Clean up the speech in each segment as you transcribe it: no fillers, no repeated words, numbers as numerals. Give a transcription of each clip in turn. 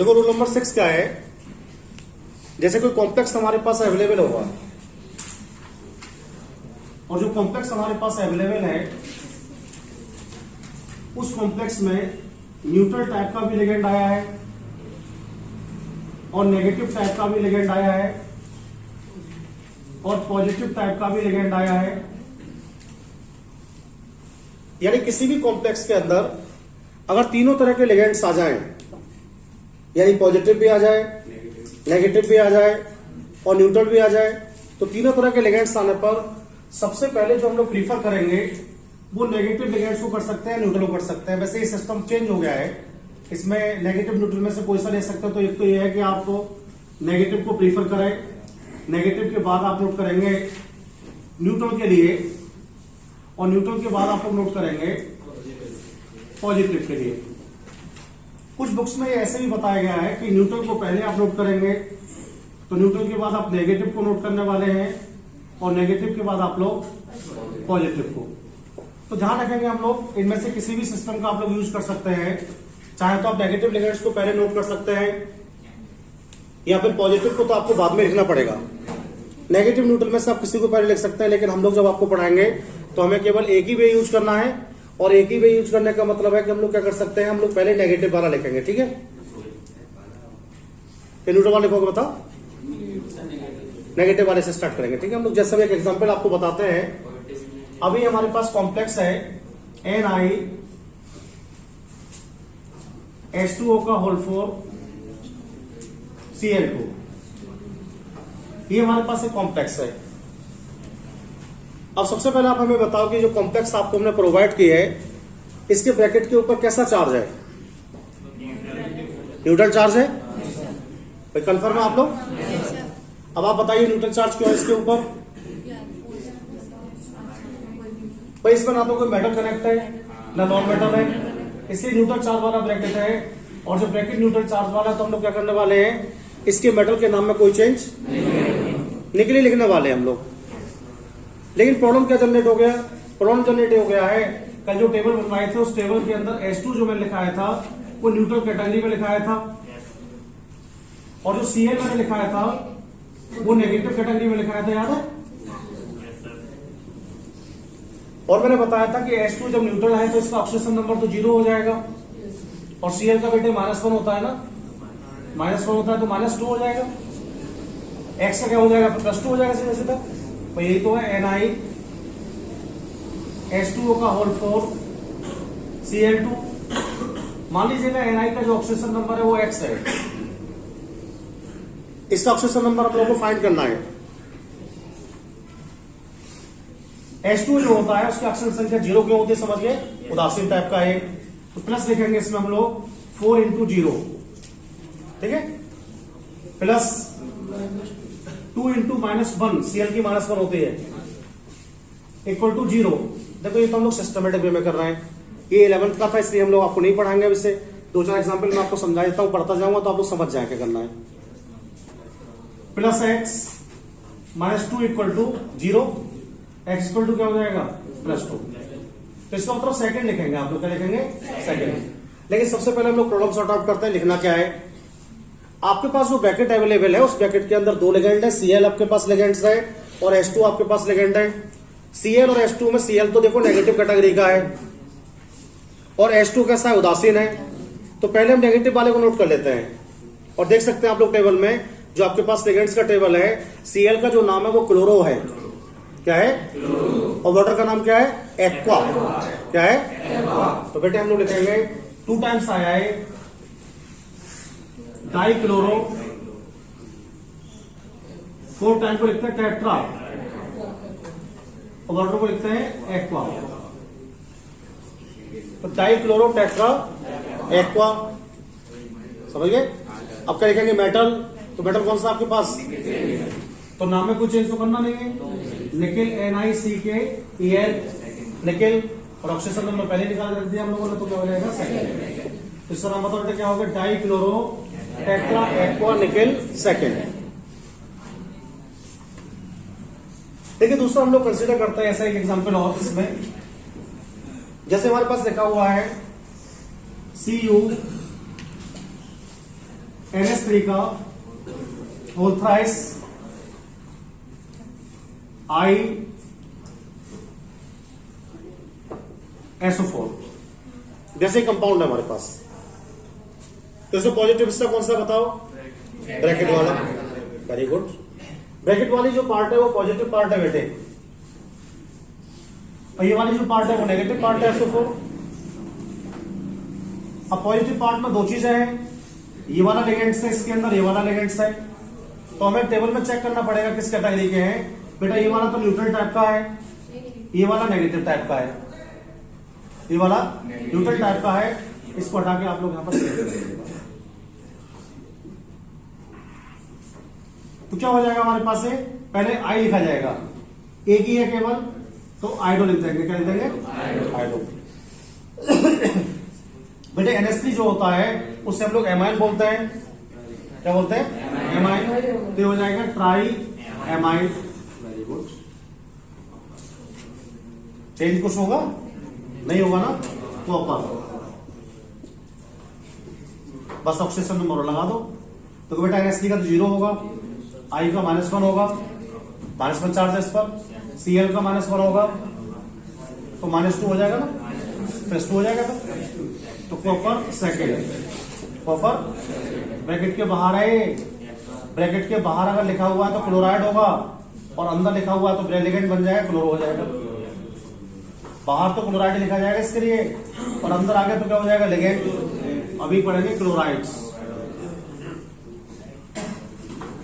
देखो rule number 6 क्या है, जैसे कोई कॉम्प्लेक्स हमारे पास अवेलेबल होगा और जो कॉम्प्लेक्स हमारे पास अवेलेबल है उस कॉम्प्लेक्स में न्यूट्रल टाइप का भी लिगेंड आया है और नेगेटिव टाइप का भी लिगेंड आया है और पॉजिटिव टाइप का भी लिगेंड आया है। यानी किसी भी कॉम्प्लेक्स के अंदर अगर तीनों तरह के लिगेंड्स आ जाएं, यानी पॉजिटिव भी आ जाए, नेगेटिव भी आ जाए और न्यूट्रल भी आ जाए, तो तीनों तरह के लिगेंड्स आने पर सबसे पहले जो हम लोग प्रीफर करेंगे वो नेगेटिव लिगेंड्स को कर सकते हैं, न्यूट्रल को कर सकते हैं। वैसे ये सिस्टम चेंज हो गया है, इसमें नेगेटिव न्यूट्रल में से कोई सा ले सकते हो। तो एक तो ये है कि आप नेगेटिव को प्रीफर करें, नेगेटिव के बाद आप नोट करेंगे न्यूट्रल के लिए और न्यूट्रल के बाद आप लोग नोट करेंगे पॉजिटिव के लिए। कुछ बुक्स में ऐसे भी बताया गया है कि न्यूट्रल को पहले आप नोट करेंगे, तो न्यूट्रल के बाद आप नेगेटिव को नोट करने वाले हैं और नेगेटिव के बाद आप लोग पॉजिटिव को। तो ध्यान रखेंगे हम लोग इनमें से किसी भी सिस्टम का आप लोग यूज कर सकते हैं। चाहे तो आप नेगेटिव लिगेंड्स को पहले नोट कर सकते हैं या फिर पॉजिटिव को तो आपको बाद में लिखना पड़ेगा। नेगेटिव न्यूट्रल में से आप किसी को पहले लिख सकते हैं, लेकिन हम लोग जब आपको पढ़ाएंगे तो हमें केवल एक ही वे यूज करना है और एक ही वे यूज करने का मतलब है कि हम लोग क्या कर सकते हैं, हम लोग पहले नेगेटिव वाला लिखेंगे। ठीक है, न्यूट्रल वाला लिखोगे बताओ, नेगेटिव वाले से स्टार्ट करेंगे। ठीक है, हम लोग जैसे एक एग्जांपल आपको बताते हैं। अभी हमारे पास कॉम्प्लेक्स है NiH2O का होल 4 Cl2। ये हमारे पास एक कॉम्प्लेक्स है। अब सबसे पहले आप हमें बताओ कि जो कॉम्प्लेक्स आपको हमने प्रोवाइड की है इसके ब्रैकेट के ऊपर कैसा चार्ज है? न्यूट्रल चार्ज है। भाई कंफर्म है आप लोग? अब आप बताइए न्यूट्रल चार्ज क्यों है इसके ऊपर? भाई इसमें ना तो कोई मेटल कनेक्ट है ना नॉन मेटल है, इसलिए न्यूट्रल चार्ज वाला ब्रैकेट है। और जो ब्रैकेट न्यूट्रल चार्ज वाला, तो हम लोग क्या करने वाले हैं, इसके मेटल के नाम में कोई चेंज निकली लिखने वाले हैं हम लोग। लेकिन प्रॉब्लम क्या जनरेट हो गया? प्रॉब्लम जनरेट हो गया है कल जो टेबल बनवाए थे उस टेबल के अंदर H2 जो मैंने लिखाया था वो न्यूट्रल कैटेगरी में लिखाया था और जो Cl मैंने लिखाया था वो नेगेटिव कैटेगरी में लिखाया था, याद है? और मैंने बताया था कि H2 जब न्यूट्रल है तो इसका ऑक्सीडेशन नंबर तो 0 हो जाएगा और Cl का बेटे -1 होता है ना, -1 होता है तो -2 हो जाएगा। X का क्या हो जाएगा? +2 हो जाएगा सीधा सीधा। तो यही तो है NiH2O का होल 4 Cl2। मान लीजिएगा Ni का जो ऑक्सीडेशन नंबर है वो X है, इसका ऑक्सीडेशन नंबर आप लोगों को फाइंड करना है। H2 जो होता है उसकी ऑक्सीजन संख्या 0 क्यों होती है समझ गए? उदासीन टाइप का है, तो प्लस लिखेंगे इसमें हम लोग 4 × 0। ठीक है, प्लस 2 × -1, Cl की -1 होती है, इक्वल टू 0। देखो ये तो हम लोग सिस्टमेटिक वे में कर रहे हैं। ये 11th का था इसलिए हम लोग आपको नहीं पढ़ाएंगे। अब इससे 2-4 एग्जाम्पल मैं आपको समझा देता हूं, पढ़ता जाऊंगा तो आप लोग समझ जाए क्या करना है। Plus x -2 equal to 0, x equal to क्या हो जाएगा? +2। तो इसका मतलब सेकंड लिखेंगे आप लोग, क्या लिखेंगे? सेकंड। लेकिन सबसे पहले हम लोग प्रॉब्लम सॉर्ट आउट करते हैं। लिखना क्या है? आपके पास जो ब्रैकेट अवेलेबल है उस ब्रैकेट के अंदर 2 लिगेंड है, Cl आपके पास लिगेंड्स है और H2 आपके पास लिगेंड है। Cl और H2 में Cl तो देखो नेगेटिव कैटेगरी का है और H2 कैसा है? उदासीन है। तो पहले हम नेगेटिव वाले को नोट कर लेते हैं और देख सकते हैं आप लोग टेबल में जो आपके पास लिगेंड्स का टेबल है, Cl का जो नाम है वो क्लोरो है। क्या है? और वाटर का नाम क्या है? एक्वा। क्या है? तो बेटे हम लोग लिखेंगे 2 टाइम्स आया है डाइक्लोरो, 4 टाइम को लिखते हैं टेट्रा और वाटर को लिखते हैं एक्वा। तो डाइक्लोरो टेट्रा एक्वा, समझ गए? अब क्या लिखेंगे? मेटल। तो मेटल कौन सा आपके पास? तो नाम में कुछ चेंज तो करना नहीं है। Nickel NiCkEl, nickel. और ऑक्सीजन नंबर पहले निकाल रख दिया हम लोगों ने, तो क्या हो जाएगा? सेकंड। इसका नाम बताओ क्या होगा? Dichloro tetra aqua nickel second. देखिए दूसरा हम लोग कंसीडर करते हैं ऐसा एक एग्जांपल और, इसमें जैसे हमारे पास लिखा हुआ है Cu NH3 का होल थ्राइस ISO4 जैसे कंपाउंड है हमारे पास। तो इसमें पॉजिटिव हिस्सा कौन सा बताओ? ब्रैकेट वाला। Very good. ब्रैकेट वाली जो पार्ट है वो पॉजिटिव पार्ट है बेटे, और ये वाली जो पार्ट है वो नेगेटिव पार्ट है SO4। अब पॉजिटिव पार्ट में दो चीजें हैं, ये वाला लिगेंड्स है इसके अंदर, ये वाला लिगेंड्स है। तो हमें टेबल में चेक करना पड़ेगा किस कैटेगरी के हैं। बेटा ये वाला तो न्यूट्रल टाइप का है, ये वाला नेगेटिव टाइप का है, ये वाला न्यूट्रल टाइप का है। इसको हटा के आप लोग यहां पर सेव कर दीजिएगा। तो क्या हो जाएगा हमारे पास है, पहले आई लिखा जाएगा, एक ही है केवल, तो आइडो लिख देंगे। क्या लिख देंगे? आइडो। बेटे NH3 जो होता है उससे हम लोग एमाइन बोलते हैं। क्या बोलते हैं? एमाइन। तो हो जाएगा try amine. Very good. Change कुछ होगा? नहीं होगा ना? कॉपर, बस ऑक्सीडेशन नंबर लगा दो। तो बेटा NH3 का तो 0 होगा, I का -1 होगा, -1 चार्ज है इस पर, Cl का -1 होगा, तो -2 हो जाएगा ना, +2 हो जाएगा। तो कॉपर सेकेंड, कॉपर ब्रैकेट के बाहर है। ब्रैकेट के बाहर अगर लिखा हुआ है तो क्लोराइड होगा, और अंदर लिखा हुआ है तो ब्रेलिगेंट बन जाएगा, क्लोरो हो जाएगा। बाहर तो क्लोराइड लिखा जाएगा इसके लिए, और अंदर आगे तो क्या हो जाएगा? लिगेंड। अभी पढ़ेंगे chlorides.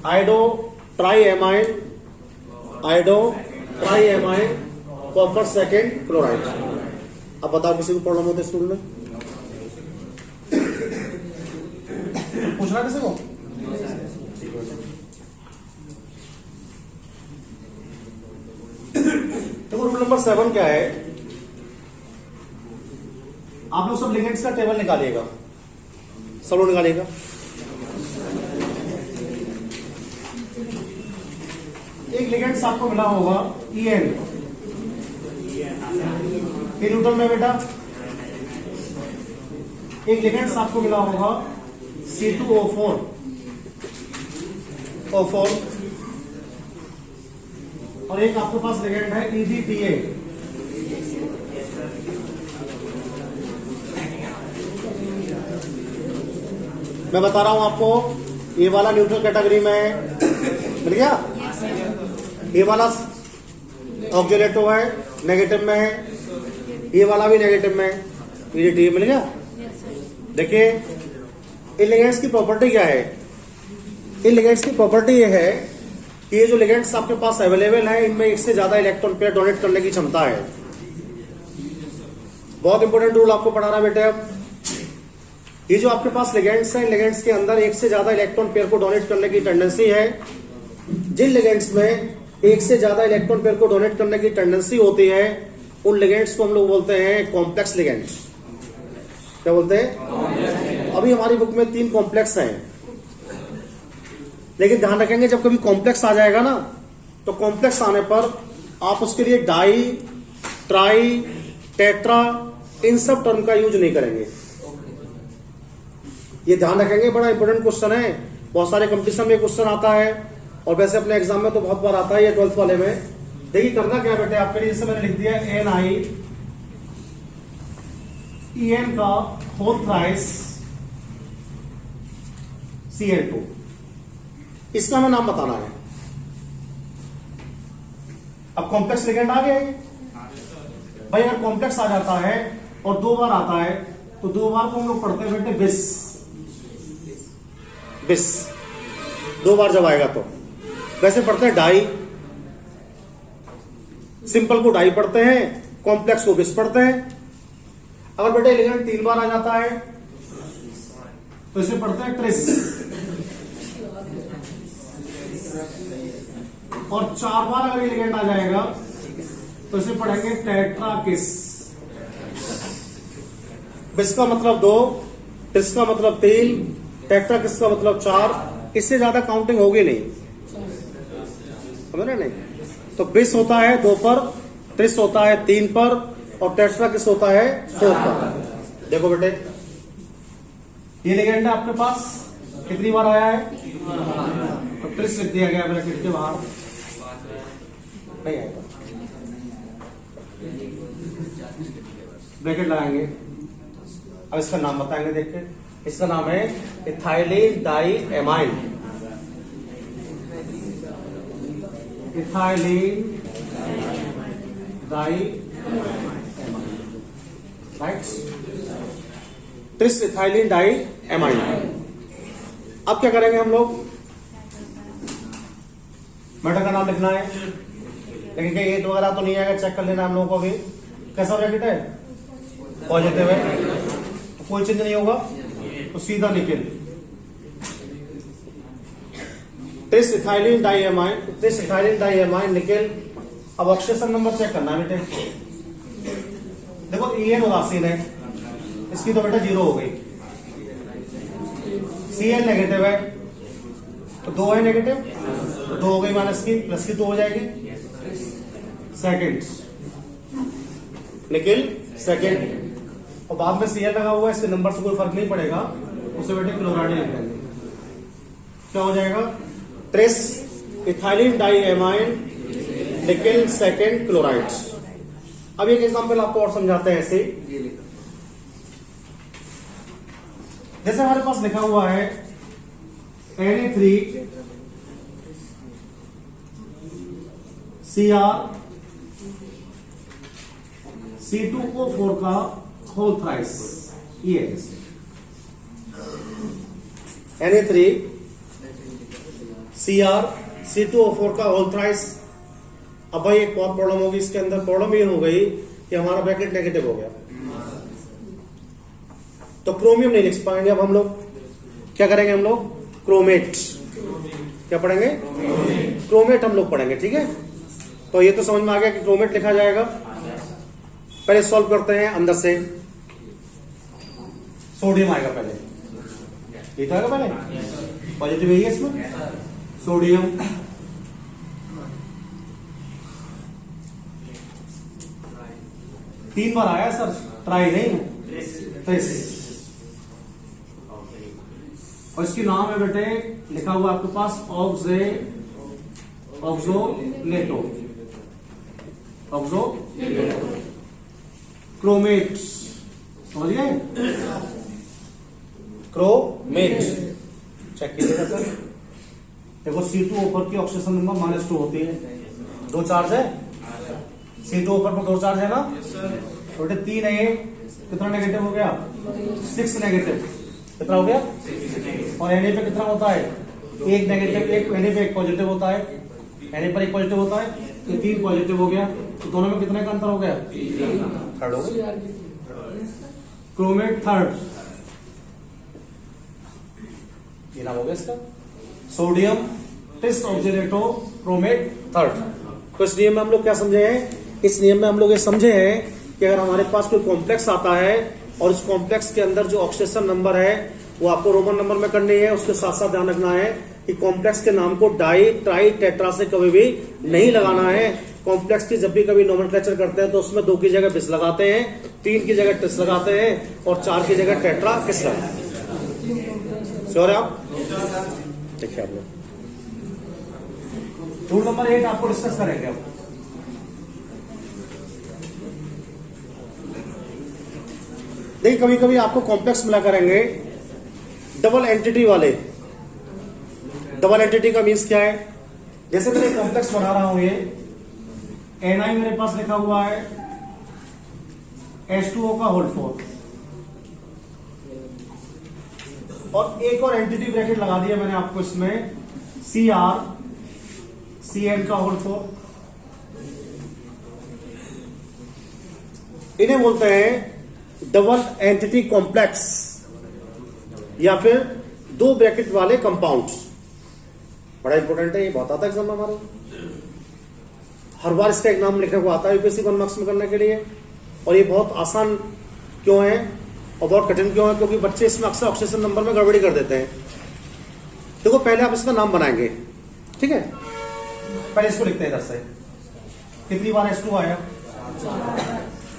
Iodo tri amine, iodo tri amine, copper second, chloride. अब बताओ किसी को प्रॉब्लम होता है स्कूल में? पूछना किसी को? तो रूल नंबर 7 क्या है? आप लोग सब लिगेंड्स का टेबल निकालिएगा, सब लोग निकालिएगा। एक लिगेंड्स आपको मिला होगा EN, ये न्यूट्रल में बेटा। एक लिगेंड्स आपको मिला होगा C2O4, O4, और एक आपके पास लिगेंड है EDTA। मैं बता रहा हूं आपको, ये वाला न्यूट्रल कैटेगरी में मिल गया, ये वाला ऑक्सीडेटिव है, नेगेटिव में है, ये वाला भी नेगेटिव में है, EDTA मिल गया। देखिए इन लिगेंड्स की प्रॉपर्टी क्या है? इन लिगेंड्स की प्रॉपर्टी ये है कि ये जो लिगेंड्स आपके पास अवेलेबल है इनमें एक से ज्यादा इलेक्ट्रॉन पेयर डोनेट करने की क्षमता है। बहुत इंपॉर्टेंट रूल आपको पढ़ा रहा है बेटे। अब ये जो आपके पास लिगेंड्स हैं, लिगेंड्स के अंदर एक से ज्यादा इलेक्ट्रॉन पेयर को डोनेट करने की टेंडेंसी है। जिन लिगेंड्स में एक से ज्यादा इलेक्ट्रॉन पेयर को डोनेट करने की टेंडेंसी होती है उन लिगेंड्स को हम लोग बोलते हैं कॉम्प्लेक्स लिगेंड्स। क्या बोलते हैं? अभी हमारी बुक में 3 कॉम्प्लेक्स हैं, लेकिन ध्यान रखेंगे जब कभी कॉम्प्लेक्स आ जाएगा ना, तो कॉम्प्लेक्स आने पर आप उसके लिए डाई, ट्राई, टेट्रा, इन सब टर्म का यूज नहीं करेंगे। ये ध्यान रखेंगे, बड़ा इंपॉर्टेंट क्वेश्चन है, बहुत सारे कंपटीशन में क्वेश्चन आता है, और वैसे अपने एग्जाम में तो बहुत बार आता है ये 12th वाले में। देखिए करना क्या बेटे आपके लिए, जैसे मैंने लिख दिया NiEN का होल थ्राइस Cl2, इसका हमें नाम बताना है। अब कॉम्प्लेक्स लिगेंड आ गए भाई। अगर कॉम्प्लेक्स आ जाता है और 2 बार आता है तो 2 बार को हम लोग पढ़ते हैं बेटे बिस। बिस 2 बार जब आएगा तो वैसे पढ़ते हैं डाई, सिंपल को डाई पढ़ते हैं, कॉम्प्लेक्स को बिस पढ़ते हैं। अगर बेटे लिगेंड 3 बार आ जाता है तो इसे पढ़ते हैं ट्रिस, और 4 बार अगर लिगेंड आ जाएगा तो इसे पढ़ेंगे टेट्राकिस। बिस का मतलब 2, ट्रिस का मतलब 3, टेट्राकिस का मतलब 4। इससे ज्यादा काउंटिंग होगी नहीं, समझ रहे नहीं? तो बिस होता है 2 पर, ट्रिस होता है 3 पर, और टेट्राकिस होता है 4 पर। देखो बेटे ये लिगेंड है आपके पास, कितनी बार आया है? तो ट्रिस लिख दिया गया ब्रैकेट के बाहर, नहीं आएगा, ब्रैकेट लगाएंगे। अब इसका नाम बताएंगे देख के, इसका नाम है ethylene di amine, ethylene di amine, right, tris ethylene di amine. अब क्या करेंगे हम लोग? मेटल का नाम लिखना है, लेकिन क्या 8 वगैरह तो नहीं आएगा, चेक कर लेना हम लोगों को। अभी कैसा ब्रैकेट है? पॉजिटिव है, तो कोई चेंज नहीं होगा, तो सीधा nickel tris ethylene diamine, tris ethylene diamine nickel. अब ऑक्सीडेशन नंबर चेक करना है बेटे। देखो EN उदासीन है, इसकी तो बेटा 0 हो गई। Cl नेगेटिव है, तो 2 है नेगेटिव, तो 2 हो गई माइनस की, प्लस की 2 हो जाएगी। सेकंड निकल सेकंड, और बाद में Cl लगा हुआ है, इसके नंबर से कोई फर्क नहीं पड़ेगा, उसे बेटे क्लोराइड लिख देंगे। क्या हो जाएगा? Trace ethylene diamine nickel second chloride. अब एक एग्जांपल आपको और समझाते हैं ऐसे। जैसे हमारे पास लिखा हुआ है Na3 Cr C2O4 का होल थ्राइस, ये Na3 Cr C2O4 का होल थ्राइस। अब भाई एक बहुत प्रॉब्लम होगी इसके अंदर। प्रॉब्लम ये हो गई कि हमारा ब्रैकेट नेगेटिव हो गया, तो क्रोमियम नहीं लिख पाएंगे। अब हम लोग क्या करेंगे? हम लोग क्रोमेट, क्या पढ़ेंगे? क्रोमेट हम लोग पढ़ेंगे, ठीक है। तो ये तो समझ में आ गया कि क्रोमेट लिखा जाएगा। पहले सॉल्व करते हैं अंदर से। सोडियम आएगा पहले, ये तो आएगा पहले, पॉजिटिव है इसमें सोडियम। तीन बार आया सर, ट्राई नहीं, ट्रेस। और इसकी नाम है बेटे, लिखा हुआ आपके पास ऑक्सोलेटो, क्रोमेट, समझ गए? क्रोमेट चेक कीजिएगा सर। देखो C2O4 की ऑक्सीडेशन नंबर -2 होती है, 2 चार्ज है, C2O4 पर 2 चार्ज है ना, तो बेटे 3 है, ये कितना नेगेटिव हो गया? 6 नेगेटिव, कितना हो गया? और Na पे कितना होता है? 1 नेगेटिव, एक Na पे 1 पॉजिटिव होता है, Na पर 1 पॉजिटिव होता है, तो 3 पॉजिटिव हो गया। तो दोनों में कितने का अंतर हो गया? थर्ड हो गया, क्रोमेट थर्ड, ये नाम हो गया इसका, सोडियम ट्रिस ऑक्सीलेटो क्रोमेट थर्ड। तो इस नियम में हम लोग क्या समझे हैं? इस नियम में हम लोग ये समझे हैं कि अगर हमारे पास कोई कॉम्प्लेक्स आता है और इस कॉम्प्लेक्स के अंदर जो ऑक्सीडेशन नंबर है वो आपको रोमन नंबर में करनी है, उसके साथ साथ ध्यान रखना है कि कॉम्प्लेक्स के नाम को डाई, ट्राई, टेट्रा से कभी भी नहीं लगाना है। कॉम्प्लेक्स की जब भी कभी नोमेनक्लेचर करते हैं तो उसमें 2 की जगह बिस लगाते हैं, 3 की जगह ट्रिस लगाते हैं, और 4 की जगह टेट्रा किस लगाते हैं। श्योर है आप? देखिए आप लोग रूल नंबर 8 आपको डिस्कस करेंगे। अब देखिए, कभी कभी आपको कॉम्प्लेक्स मिला करेंगे डबल एंटिटी वाले। डबल एंटिटी का मीन्स क्या है? जैसे मैं कॉम्प्लेक्स बना रहा हूं, ये Na मेरे पास लिखा हुआ है H2O का होल 4, और एक और एंटिटी ब्रैकेट लगा दिया मैंने आपको इसमें Cr Cn का होल 4। इन्हें बोलते हैं डबल एंटिटी कॉम्प्लेक्स, या फिर 2 ब्रैकेट वाले कंपाउंड्स। बड़ा इंपॉर्टेंट है, ये बहुत आता है एग्जाम में हमारे, हर बार इसका एक नाम लिखने को आता है यूपीएससी 1 मार्क्स में करने के लिए। और ये बहुत आसान क्यों है और बहुत कठिन क्यों है? क्योंकि बच्चे इसमें अक्सर ऑक्सीडेशन नंबर में गड़बड़ी कर देते हैं। देखो, पहले आप इसका नाम बनाएंगे, ठीक है। पहले इसको लिखते हैं इधर से, कितनी बार H2 आया?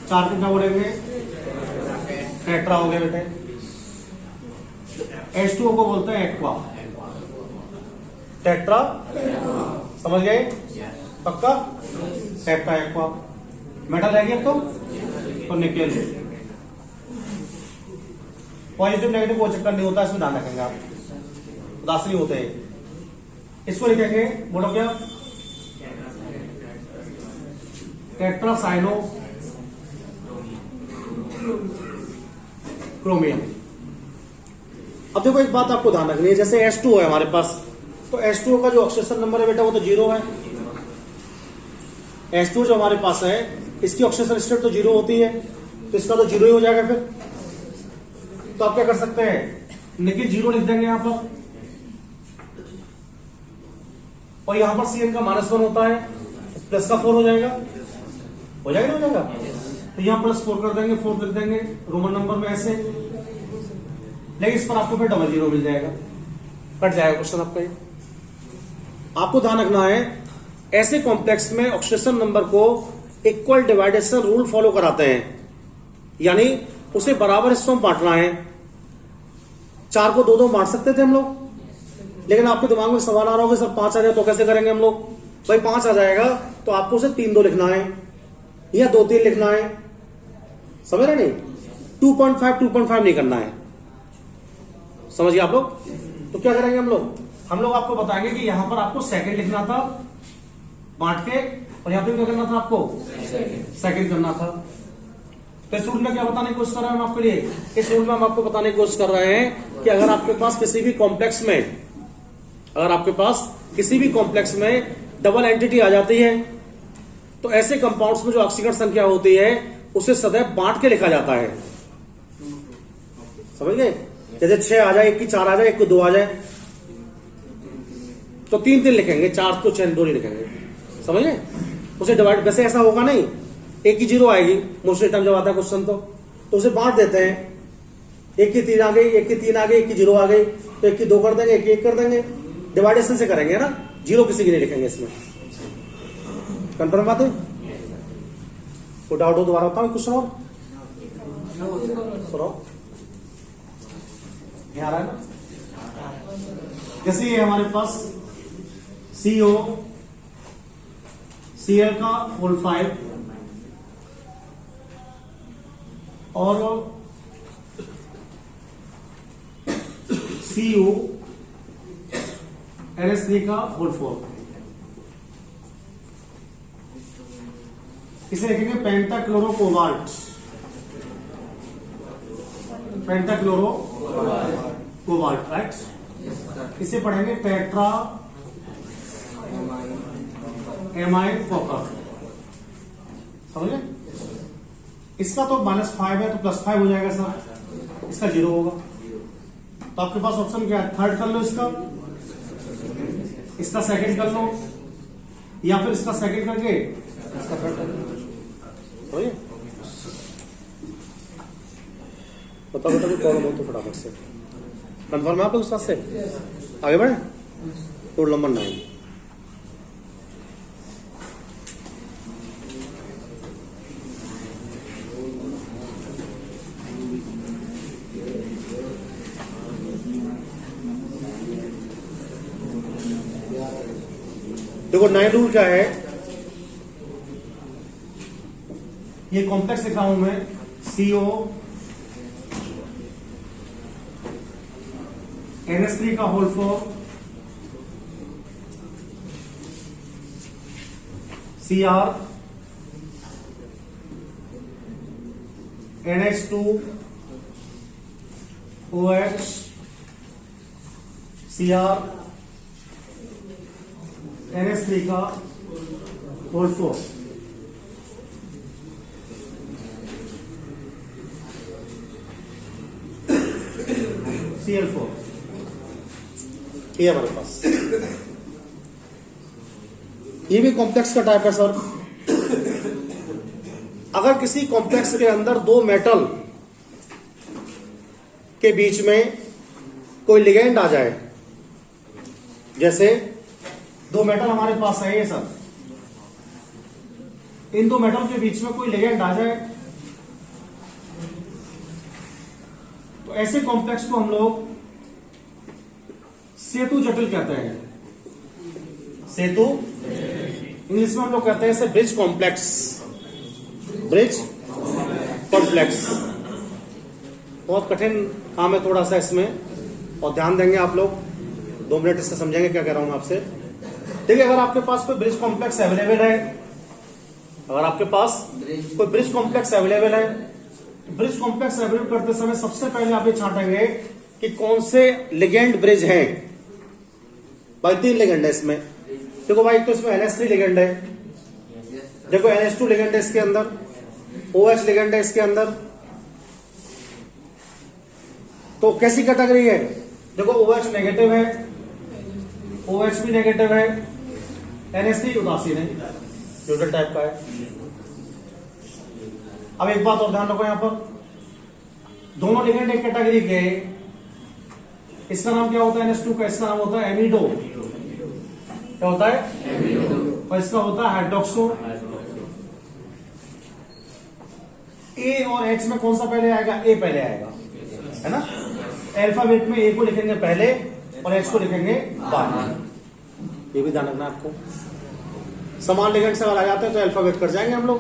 4 को क्या बोलेंगे? टेट्रा हो गया बेटे। H2O को बोलते हैं एक्वा, टेट्रा, समझ गए? पक्का? Tetra aqua. मेटल रह गया तो निकेल। पॉजिटिव नेगेटिव कोई चक्कर नहीं होता, इसमें ध्यान रखेंगे आप, उदास नहीं होते हैं। इसको लिखेंगे, बोलो क्या? Tetracyano chromium. अब देखो एक बात आपको ध्यान रखनी है, जैसे H2O है हमारे पास, तो H2O का जो ऑक्सीजन नंबर है बेटा वो तो 0 है। H2O जो हमारे पास है इसकी ऑक्सीजन स्टेट तो 0 होती है, तो इसका तो 0 ही हो जाएगा फिर। तो आप क्या कर सकते हैं, निकेल 0 लिख देंगे यहां पर, और यहां पर Cn का -1 होता है, प्लस का 4 हो जाएगा, हो जाएगा ना, हो जाएगा। तो यहां +4 कर देंगे, 4 लिख देंगे रोमन नंबर में ऐसे, लेकिन इस पर आपको फिर डबल 0 मिल जाएगा, कट जाएगा क्वेश्चन आपका ये। आपको ध्यान रखना है ऐसे कॉम्प्लेक्स में ऑक्सीजन नंबर को इक्वल डिवाइडेशन रूल फॉलो कराते हैं, यानी उसे बराबर हिस्सों में बांटना है। 4 को 2-2 बांट सकते थे हम लोग, लेकिन आपके दिमाग में सवाल आ रहा होगा सर 5 आ जाए तो कैसे करेंगे हम लोग? भाई 5 आ जाएगा तो आपको उसे 3-2 लिखना है या 2-3 लिखना है, समझ रहे? नहीं 2.5 नहीं करना है, समझिए आप लोग। तो क्या करेंगे हम लोग आपको बताएंगे कि यहां पर आपको सेकंड लिखना था बांट के, और यहां पे क्या करना था आपको? सेकंड करना था। तो इस रूल में क्या बताने की कोशिश कर रहे हैं हम आपके लिए? इस रूल में हम आपको बताने की कोशिश कर रहे हैं कि अगर आपके पास किसी भी कॉम्प्लेक्स में डबल एंटिटी आ जाती है, तो ऐसे कंपाउंड्स में जो ऑक्सीजन संख्या होती है उसे सदैव बांट के लिखा जाता है, समझ गए? जैसे 6 आ जाए, 1 की 4 आ जाए, 1 को 2 आ जाए, तो 3-3 लिखेंगे, 4 तो 6 2 नहीं लिखेंगे, समझ गए? उसे डिवाइड, वैसे ऐसा होगा नहीं, 1 की 0 आएगी मोस्टली टाइम जब आता है क्वेश्चन, तो उसे बांट देते हैं। 1 की 3 आ गई, 1 की 3 आ गई, 1 की 0 आ गई, तो 1 की 2 कर देंगे, 1 की 1 कर देंगे, डिवाइडेशन से करेंगे ना, 0 किसी की नहीं लिखेंगे इसमें। कंफर्म बात है? कोई डाउट हो दोबारा बताओ, क्वेश्चन और सुनो, आ रहा है ना? जैसे ये हमारे पास CO Cl का होल 5 और Cu NH3 का होल 4, इसे लिखेंगे पेंटाक्लोरो कोबाल्ट, राइट? इसे पढ़ेंगे टेट्रा एमाइड कॉपर, समझे? इसका तो -5 है तो +5 हो जाएगा सर, इसका 0 होगा। तो आपके पास ऑप्शन क्या है? थर्ड कर लो इसका सेकंड कर लो, या फिर इसका सेकंड करके इसका थर्ड कर लो। बताओ बेटा कोई प्रॉब्लम हो तो फटाफट से कंफर्म है आप लोग उस से आगे बढ़े। रोल नंबर 9, देखो 9 रूल क्या है, ये कॉम्प्लेक्स लिखा हूं मैं, CO NH3 का whole 4 Cr NH2 OH Cr NH3 का होल 4, Cl4, ये हमारे पास, ये भी कॉम्प्लेक्स का टाइप है सर। अगर किसी कॉम्प्लेक्स के अंदर 2 मेटल के बीच में कोई लिगेंड आ जाए, जैसे 2 मेटल हमारे पास है ये सर, इन 2 मेटल के बीच में कोई लिगेंड आ जाए, तो ऐसे कॉम्प्लेक्स को हम लोग सेतु जटिल कहते हैं, सेतु इंग्लिश में हम लोग कहते हैं इसे ब्रिज कॉम्प्लेक्स, ब्रिज कॉम्प्लेक्स। बहुत कठिन काम है थोड़ा सा इसमें, और ध्यान देंगे आप लोग, 2 मिनट इससे समझेंगे क्या कह रहा हूं मैं आपसे। देखिए, अगर आपके पास कोई ब्रिज कॉम्प्लेक्स अवेलेबल है, अगर आपके पास कोई ब्रिज कॉम्प्लेक्स अवेलेबल है, ब्रिज कॉम्प्लेक्स अवेलेबल करते समय सबसे पहले आप ये छांटेंगे कि कौन से लिगेंड ब्रिज हैं। भाई 3 लिगेंड है इसमें, देखो भाई, तो इसमें NH3 लिगेंड है, देखो NH2 लिगेंड है इसके अंदर, OH लिगेंड है इसके अंदर। तो कैसी कैटेगरी है, देखो OH नेगेटिव है, OH भी नेगेटिव है, NH3 उदासीन है, न्यूट्रल टाइप का है। अब एक बात और ध्यान रखो, यहां पर दोनों लिगेंड एक कैटेगरी के, इसका नाम क्या होता है NH2 का, इसका नाम होता है एमिडो, क्या होता है, और इसका होता है हाइड्रोक्सो। ए और H में कौन सा पहले आएगा, ए पहले आएगा, है ना। अल्फाबेट में ए को लिखेंगे पहले और H को लिखेंगे बाद में, ये भी ध्यान रखना आपको। समान लिगेंड से आ जाते हैं तो अल्फाबेट कर जाएंगे हम लोग।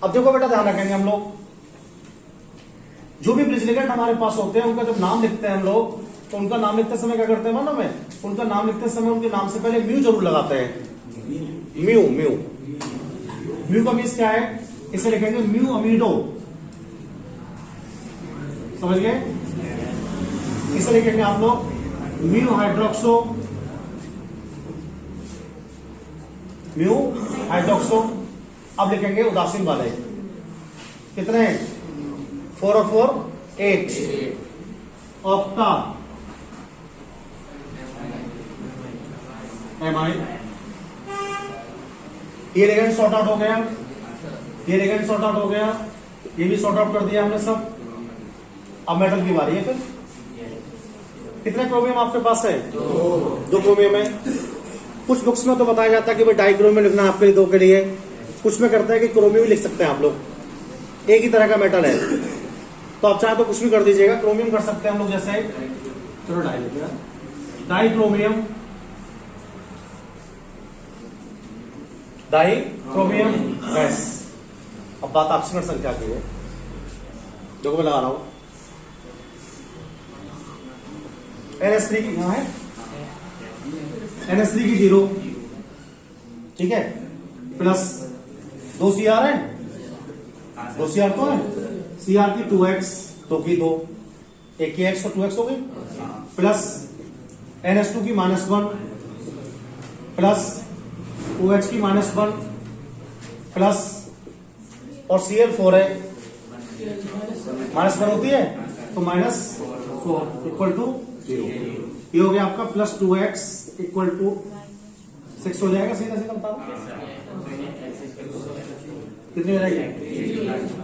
अब देखो बेटा, ध्यान रखेंगे हम लोग, जो भी ब्रिज लिगेंड हमारे पास होते हैं उनका जब नाम लिखते हैं हम लोग, तो उनका नाम लिखते समय क्या करते हैं मालूम है, उनका नाम लिखते समय उनके नाम से पहले म्यू जरूर लगाते हैं। म्यू म्यू म्यू का मीन्स क्या है, इसे लिखेंगे म्यू अमीडो, समझ गए। इसे लिखेंगे आप लोग म्यू हाइड्रोक्सो, म्यू हाइड्रोक्सो। अब लिखेंगे उदासीन वाले, कितने, 4 और 4 8, ऑक्टा एमाइन। ये लिगेंड सॉर्ट आउट हो गया, ये लिगेंड सॉर्ट आउट हो गया, ये भी सॉर्ट आउट कर दिया हमने सब। अब मेटल की बारी है फिर। कितने क्रोमियम आपके पास है, 2 क्रोमियम है। कुछ बुक्स में तो बताया जाता है कि भाई डाइक्रोमियम लिखना है आपके लिए 2 के लिए, कुछ में करता है कि क्रोमियम भी लिख सकते हैं आप लोग, एक ही तरह का मेटल है, तो आप चाहे तो कुछ भी कर दीजिएगा, क्रोमियम कर सकते हैं हम लोग, जैसे चलो डाई लिखिएगा, di chromium, di chromium gas. अब बात ऑक्सीजन संख्या की है, देखो मैं लगा रहा हूं, NH3 की कहां है, NH3 की 0, ठीक है, प्लस 2 CR है, 2 CR तो है, CR की 2x, 2 की 2, 1 की x तो 2x हो गई, प्लस NH2 की -1, प्लस OH की -1, प्लस और Cl4 है, -1 होती है तो -4 इक्वल टू 0। ये हो गया आपका प्लस 2x इक्वल टू 6 हो जाएगा, सीधा सीधा बताओ कितनी हो जाएगी,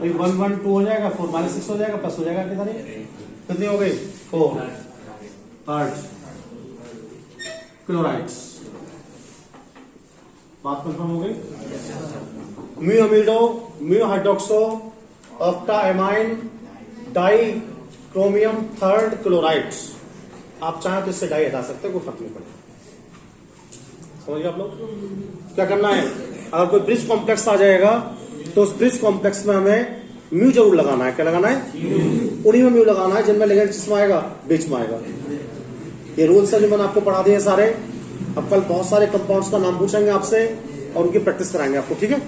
1 1 2 हो जाएगा, 4 -6 हो जाएगा, प्लस हो जाएगा कितनी, कितनी हो गई 4 8 क्लोराइड्स। बात कंफर्म हो गई। Mu amido, mu hydroxo, octa amine, di chromium 3rd chlorides. आप चाहें तो इससे डाई हटा सकते हैं, कोई फर्क नहीं पड़ेगा, समझ गए आप लोग। क्या करना है, अगर कोई ब्रिज कॉम्प्लेक्स आ जाएगा तो उस ब्रिज कॉम्प्लेक्स में हमें म्यू जरूर लगाना है। क्या लगाना है, उन्हीं में म्यू लगाना है जिनमें लिगेंड किसमें आएगा, बीच में आएगा। ये रूल्स है जो मैंने आपको पढ़ा दिए सारे। अब कल बहुत सारे कंपाउंड्स का नाम पूछेंगे आपसे और उनकी प्रैक्टिस कराएंगे आपको, ठीक है।